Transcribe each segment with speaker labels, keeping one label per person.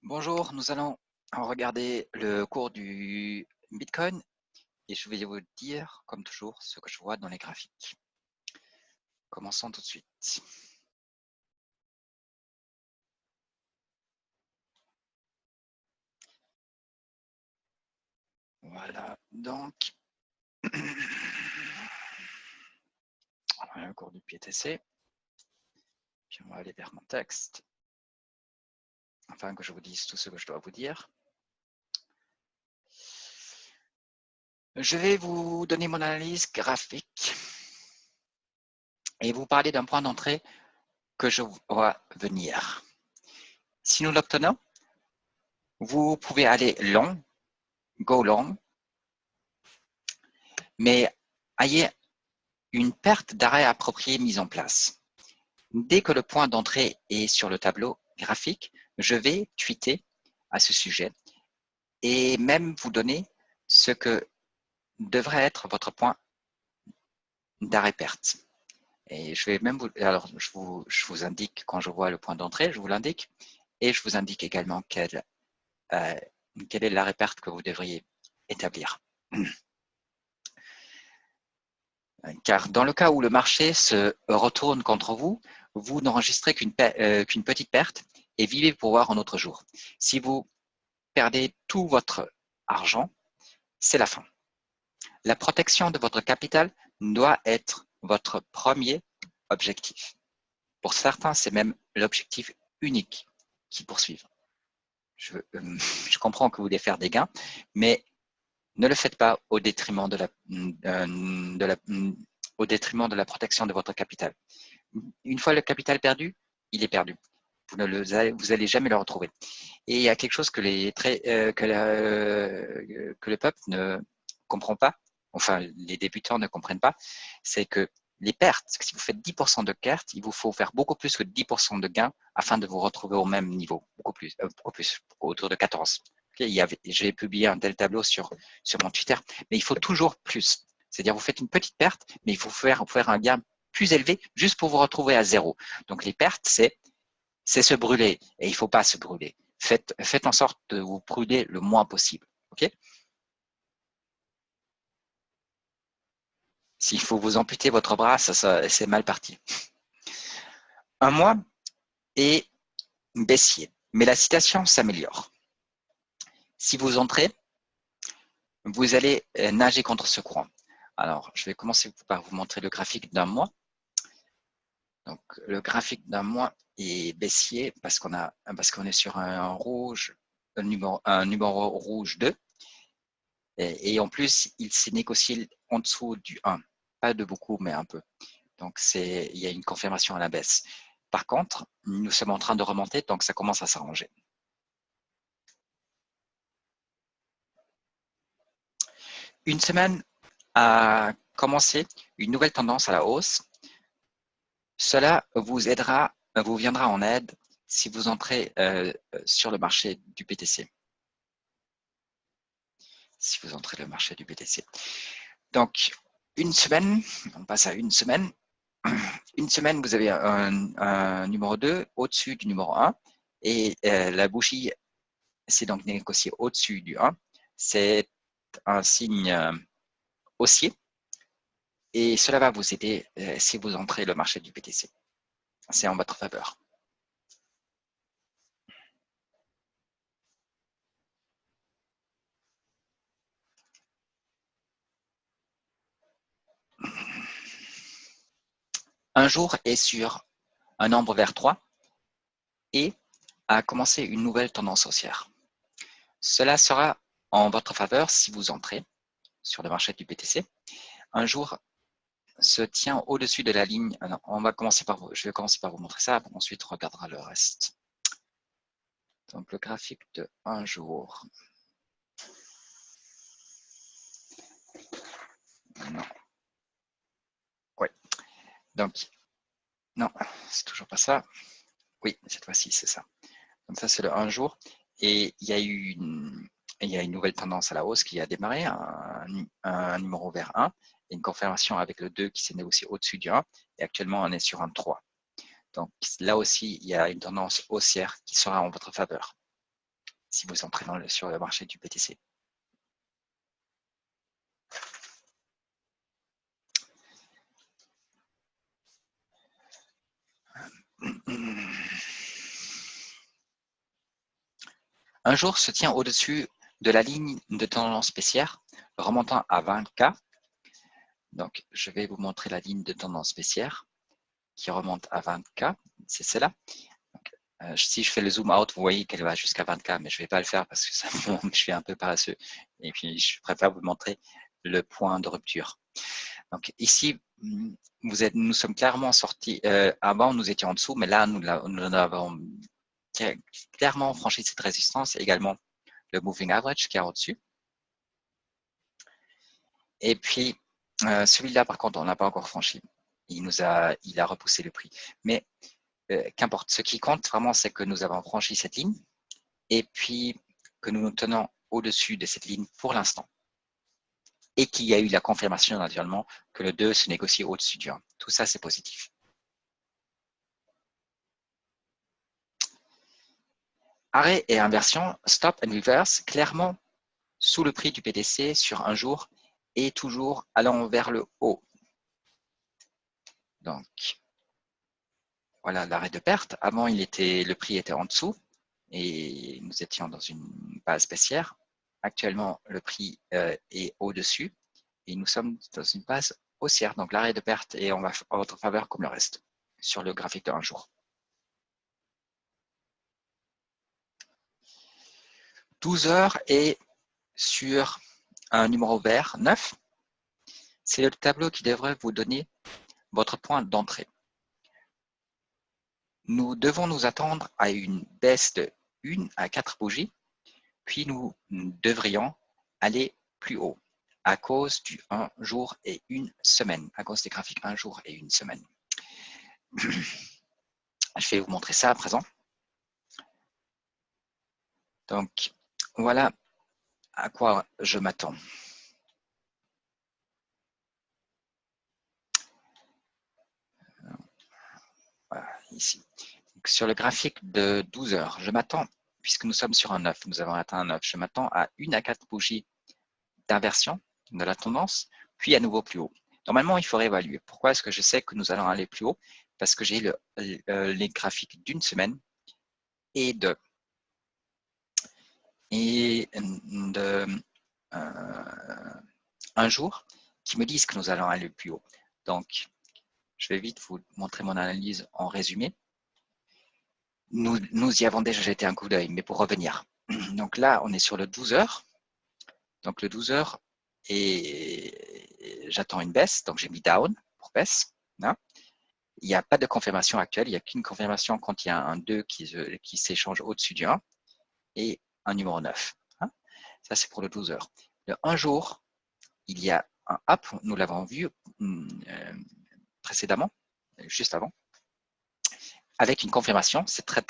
Speaker 1: Bonjour, nous allons regarder le cours du Bitcoin et je vais vous dire, comme toujours, ce que je vois dans les graphiques. Commençons tout de suite. Voilà, donc, le cours du BTC. Puis on va aller vers mon texte, afin que je vous dise tout ce que je dois vous dire. Je vais vous donner mon analyse graphique et vous parler d'un point d'entrée que je vois venir. Si nous l'obtenons, vous pouvez aller long, go long, mais ayez une perte d'arrêt appropriée mise en place. Dès que le point d'entrée est sur le tableau graphique, je vais tweeter à ce sujet et même vous donner ce que devrait être votre point d'arrêt perte. Et je vais même vous, alors je vous indique quand je vois le point d'entrée, je vous l'indique et je vous indique également quel est l'arrêt perte que vous devriez établir. Car dans le cas où le marché se retourne contre vous, vous n'enregistrez qu'une petite perte et vivez pour voir un autre jour. Si vous perdez tout votre argent, c'est la fin. La protection de votre capital doit être votre premier objectif. Pour certains, c'est même l'objectif unique qu'ils poursuivent. Je comprends que vous voulez faire des gains, mais ne le faites pas au détriment de la protection de votre capital. Une fois le capital perdu, il est perdu. Vous n'allez jamais le retrouver. Et il y a quelque chose que le peuple ne comprend pas, enfin les débutants ne comprennent pas, c'est que les pertes, si vous faites 10% de pertes, il vous faut faire beaucoup plus que 10% de gains afin de vous retrouver au même niveau, beaucoup plus, autour de 14. Okay, j'ai publié un tel tableau sur mon Twitter, mais il faut toujours plus. C'est-à-dire vous faites une petite perte, mais il faut faire un gain plus élevé juste pour vous retrouver à zéro. Donc les pertes, c'est se brûler et il ne faut pas se brûler. Faites en sorte de vous brûler le moins possible. Okay, s'il faut vous amputer votre bras, c'est mal parti. Un mois est baissier, mais la situation s'améliore. Si vous entrez, vous allez nager contre ce courant. Alors, je vais commencer par vous montrer le graphique d'un mois. Donc, le graphique d'un mois est baissier parce qu'on est sur un rouge, un numéro rouge 2. Et en plus, il s'est négocié en dessous du 1. Pas de beaucoup, mais un peu. Donc, il y a une confirmation à la baisse. Par contre, nous sommes en train de remonter, donc ça commence à s'arranger. Une semaine a commencé une nouvelle tendance à la hausse. Cela vous viendra en aide si vous entrez sur le marché du BTC. Si vous entrez le marché du BTC. Donc, une semaine, on passe à une semaine. Une semaine, vous avez un numéro 2 au-dessus du numéro 1 et la bougie s'est donc négociée au-dessus du 1. C'est un signe haussier et cela va vous aider si vous entrez le marché du BTC. C'est en votre faveur. Un jour est sur un nombre vers 3 et a commencé une nouvelle tendance haussière. Cela sera en votre faveur si vous entrez sur le marché du BTC. Un jour se tient au-dessus de la ligne. Alors, je vais commencer par vous montrer ça, ensuite on regardera le reste. Donc le graphique de un jour. Non. Oui. Donc, non, c'est toujours pas ça. Oui, cette fois-ci, c'est ça. Donc ça, c'est le 1 jour. Et il y a une nouvelle tendance à la hausse qui a démarré, un numéro vers 1, et une confirmation avec le 2 qui s'est négocié au-dessus du 1. Et actuellement, on est sur un 3. Donc là aussi, il y a une tendance haussière qui sera en votre faveur. si vous entrez sur le marché du BTC. Un jour se tient au-dessus de la ligne de tendance baissière, remontant à 20K. Donc, je vais vous montrer la ligne de tendance baissière qui remonte à 20K. C'est celle-là. Si je fais le zoom out, vous voyez qu'elle va jusqu'à 20K, mais je ne vais pas le faire parce que ça, je suis un peu paresseux. Et puis, je préfère vous montrer le point de rupture. Donc, ici, nous sommes clairement sortis. Avant, nous étions en dessous, mais là, nous avons clairement franchi cette résistance, et également le moving average qui est au-dessus. Et puis, celui-là, par contre, on n'a pas encore franchi. Il a repoussé le prix. Mais qu'importe, ce qui compte vraiment, c'est que nous avons franchi cette ligne et puis que nous nous tenons au-dessus de cette ligne pour l'instant. Et qu'il y a eu la confirmation, naturellement, que le 2 se négocie au-dessus du 1. Tout ça, c'est positif. Arrêt et inversion, stop and reverse, clairement sous le prix du BTC sur un jour et toujours allant vers le haut. Donc, voilà l'arrêt de perte. Avant, le prix était en dessous et nous étions dans une base baissière. Actuellement, le prix est au-dessus et nous sommes dans une base haussière. Donc, l'arrêt de perte est en votre faveur comme le reste sur le graphique de un jour. 12 heures et sur un numéro vert 9, c'est le tableau qui devrait vous donner votre point d'entrée. Nous devons nous attendre à une baisse de 1 à 4 bougies, puis nous devrions aller plus haut à cause du 1 jour et 1 semaine, à cause des graphiques 1 jour et 1 semaine. Je vais vous montrer ça à présent. Donc, voilà à quoi je m'attends. Voilà, ici. Donc, sur le graphique de 12 heures, je m'attends, puisque nous sommes sur un 9, nous avons atteint un 9, je m'attends à 1 à 4 bougies d'inversion de la tendance, puis à nouveau plus haut. Normalement, il faut réévaluer. Pourquoi est-ce que je sais que nous allons aller plus haut? Parce que j'ai les graphiques d'une semaine et de un jour qui me disent que nous allons aller plus haut. Donc, je vais vite vous montrer mon analyse en résumé. Nous y avons déjà jeté un coup d'œil, mais pour revenir. Donc là, on est sur le 12 heures. Donc le 12 heures, et j'attends une baisse. Donc j'ai mis down pour baisse. Hein. Il n'y a pas de confirmation actuelle. Il n'y a qu'une confirmation quand il y a un 2 qui s'échange au-dessus du 1 et un numéro 9. Hein. Ça, c'est pour le 12 heures. Le 1 jour, il y a un up. Nous l'avons vu précédemment, juste avant. Avec une confirmation, c'est très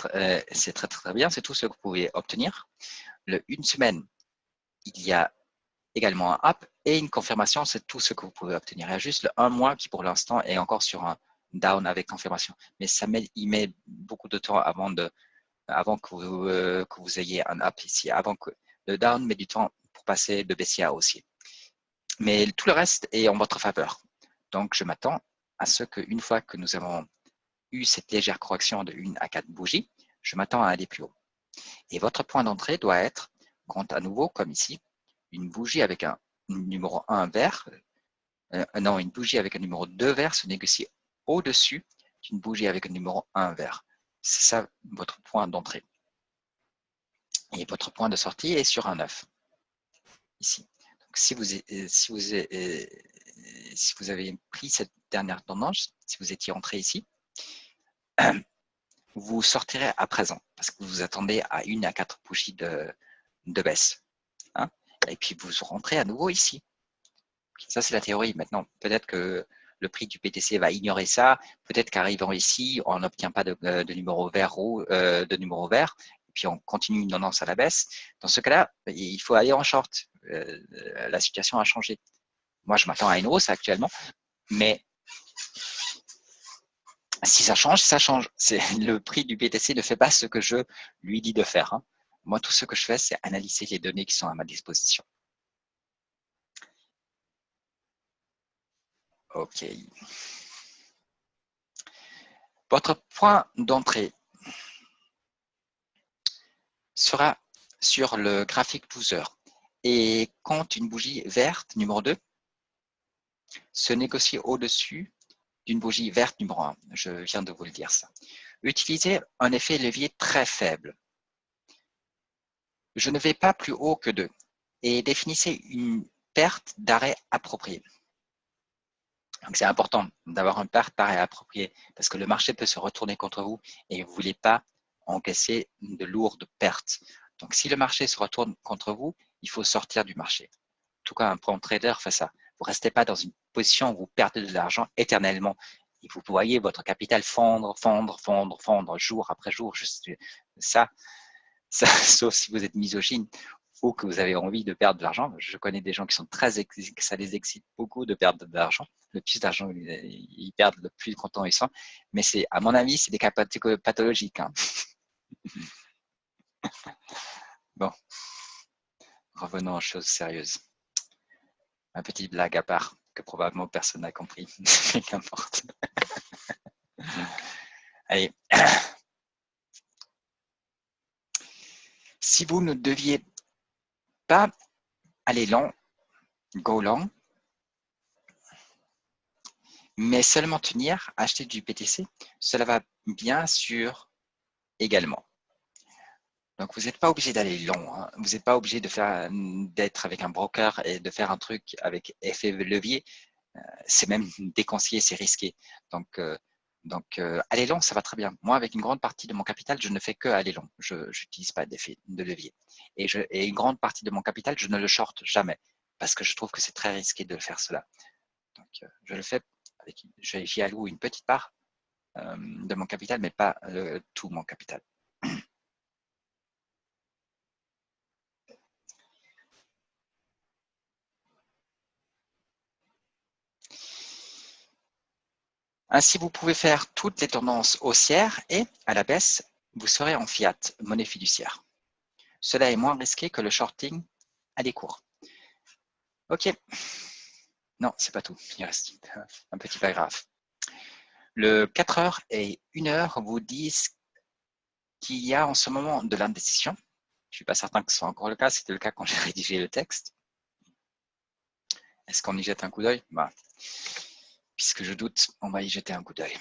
Speaker 1: bien, c'est tout ce que vous pouvez obtenir. Le 1 semaine, il y a également un up et une confirmation, c'est tout ce que vous pouvez obtenir. Il y a juste le 1 mois qui pour l'instant est encore sur un down avec confirmation. Mais il met beaucoup de temps avant que vous ayez un up ici. Avant que le down met du temps pour passer de baissier à haussier. Mais tout le reste est en votre faveur. Donc, je m'attends à ce qu'une fois que nous avons eu cette légère correction de 1 à 4 bougies, je m'attends à aller plus haut. Et votre point d'entrée doit être, quand à nouveau, comme ici, une bougie avec un numéro 1 vert, non, une bougie avec un numéro 2 vert se négocie au-dessus d'une bougie avec un numéro 1 vert. C'est ça votre point d'entrée. Et votre point de sortie est sur un 9, ici. Donc, si vous avez pris cette dernière tendance, si vous étiez entré ici, vous sortirez à présent parce que vous vous attendez à 1 à 4 bougies de baisse. Hein, et puis vous rentrez à nouveau ici. Ça, c'est la théorie. Maintenant, peut-être que le prix du BTC va ignorer ça. Peut-être qu'arrivant ici, on n'obtient pas de numéro vert et puis on continue une tendance à la baisse. Dans ce cas-là, il faut aller en short. La situation a changé. Moi, je m'attends à une hausse actuellement, mais si ça change, ça change. Le prix du BTC ne fait pas ce que je lui dis de faire. Hein. Moi, tout ce que je fais, c'est analyser les données qui sont à ma disposition. OK. Votre point d'entrée sera sur le graphique 12 heures et quand une bougie verte numéro 2 se négocie au-dessus d'une bougie verte numéro 1. Je viens de vous le dire ça. Utilisez un effet levier très faible. Je ne vais pas plus haut que 2 et définissez une perte d'arrêt appropriée. Donc c'est important d'avoir une perte d'arrêt appropriée parce que le marché peut se retourner contre vous et vous ne voulez pas encaisser de lourdes pertes. Donc si le marché se retourne contre vous, il faut sortir du marché. En tout cas, un prompt trader fait ça. Vous ne restez pas dans une position où vous perdez de l'argent éternellement. Et vous voyez votre capital fondre, jour après jour. Ça, sauf si vous êtes misogyne ou que vous avez envie de perdre de l'argent. Je connais des gens qui sont ça les excite beaucoup de perdre de l'argent. Le plus d'argent ils perdent, le plus contents ils sont. Mais c'est, à mon avis, c'est des cas pathologiques. Hein. Bon, revenons aux choses sérieuses. Ma petite blague à part, que probablement personne n'a compris, mais qu'importe. Allez. Si vous ne deviez pas aller long, go long, mais seulement tenir, acheter du BTC, cela va bien sûr également. Donc, vous n'êtes pas obligé d'aller long. Hein. Vous n'êtes pas obligé d'être avec un broker et de faire un truc avec effet levier. C'est même déconseillé, c'est risqué. Donc, aller long, ça va très bien. Moi, avec une grande partie de mon capital, je ne fais que aller long. Je n'utilise pas d'effet de levier. Et une grande partie de mon capital, je ne le short jamais parce que je trouve que c'est très risqué de faire cela. Donc, je le fais j'y alloue une petite part de mon capital, mais pas tout mon capital. Ainsi, vous pouvez faire toutes les tendances haussières et, à la baisse, vous serez en fiat, monnaie fiduciaire. Cela est moins risqué que le shorting à des cours. OK. Non, c'est pas tout. Il reste un petit paragraphe. Le 4 heures et 1 heure vous disent qu'il y a en ce moment de l'indécision. Je ne suis pas certain que ce soit encore le cas. C'était le cas quand j'ai rédigé le texte. Est-ce qu'on y jette un coup d'œil? Puisque je doute, on va y jeter un coup d'œil.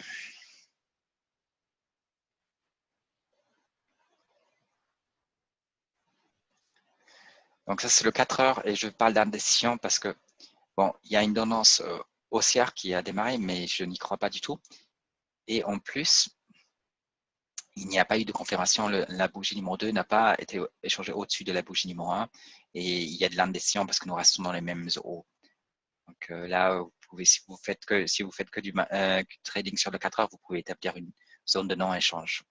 Speaker 1: Donc ça, c'est le 4 heures et je parle d'indécision parce que, bon, il y a une tendance haussière qui a démarré, mais je n'y crois pas du tout. Et en plus, il n'y a pas eu de confirmation. La bougie numéro 2 n'a pas été échangée au-dessus de la bougie numéro 1 et il y a de l'indécision parce que nous restons dans les mêmes hauts. Donc là, vous pouvez, si vous faites que du trading sur le 4 heures, vous pouvez établir une zone de non-échange.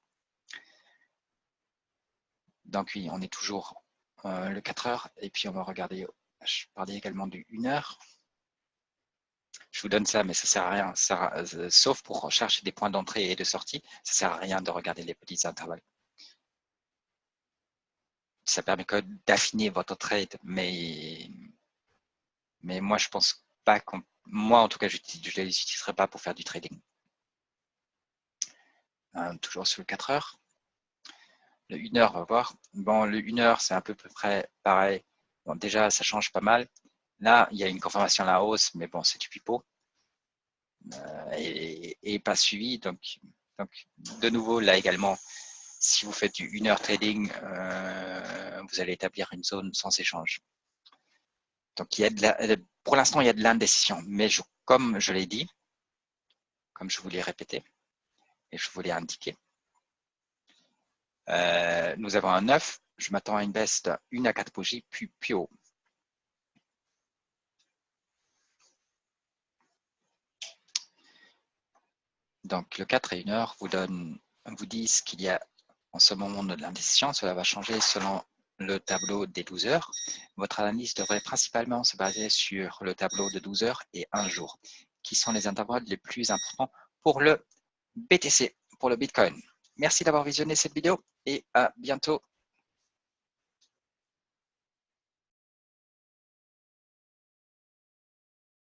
Speaker 1: Donc oui, on est toujours le 4 heures et puis on va regarder, je parlais également du 1 heure. Je vous donne ça, mais ça ne sert à rien, sauf pour chercher des points d'entrée et de sortie, ça ne sert à rien de regarder les petits intervalles. Ça permet que d'affiner votre trade, mais moi, je pense pas moi, en tout cas, je ne les utiliserai pas pour faire du trading. Toujours sur le 4 heures. Le 1 heure, on va voir. Bon, le 1 heure, c'est à peu près pareil. Bon, déjà, ça change pas mal. Là, il y a une confirmation à la hausse, mais bon, c'est du pipeau. Et pas suivi. Donc, de nouveau, là également, si vous faites du 1 heure trading, vous allez établir une zone sans échange. Donc, pour l'instant, il y a de l'indécision. Mais comme je l'ai dit, comme je vous l'ai répété, et je vous l'ai indiqué, nous avons un 9. Je m'attends à une baisse de 1 à 4 bougies, puis haut. Donc, le 4 et 1 heure vous disent qu'il y a en ce moment de l'indécision. Cela va changer selon le tableau des 12 heures. Votre analyse devrait principalement se baser sur le tableau de 12 heures et 1 jour, qui sont les intervalles les plus importants pour le BTC, pour le Bitcoin. Merci d'avoir visionné cette vidéo et à bientôt.